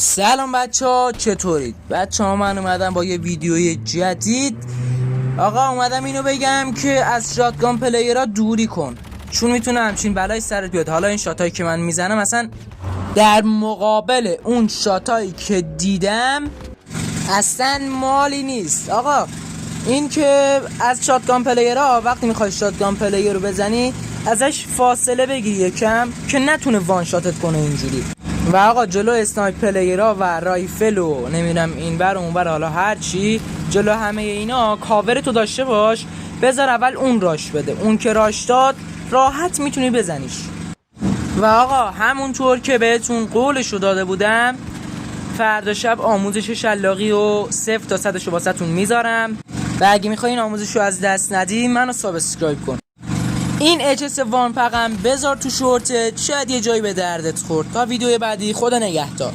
سلام بچه ها، چطورید؟ بچه ها من اومدم با یه ویدیوی جدید. آقا اومدم اینو بگم که از شاتگان پلیرها دوری کن، چون میتونه همچین بلای سرت بیاد. حالا این شاتایی که من میزنم اصلا در مقابل اون شاتایی که دیدم اصلا مالی نیست. آقا این که از شاتگان پلیرها وقتی میخوای شاتگان پلیر رو بزنی ازش فاصله بگیری یکم که نتونه وان شاتت کنه اینجوری. و آقا جلو اسنایپ پلیرها و رایفل و نمیدونم این بر اون بر، حالا هر چی جلو همه اینا کاور تو داشته باش. بذار اول اون راش بده، اون که راش داد راحت میتونی بزنیش. و آقا همونطور که بهتون قولشو داده بودم فردا شب آموزش شلاقی و 0 تا 100 واسهتون میذارم و اگه میخوای این آموزشو از دست ندی منو سابسکرایب کن. این اچ وان پقم بذار تو شورتت، شاید یه جایی به دردت خورد. تا ویدیو بعدی، خدا نگهدار.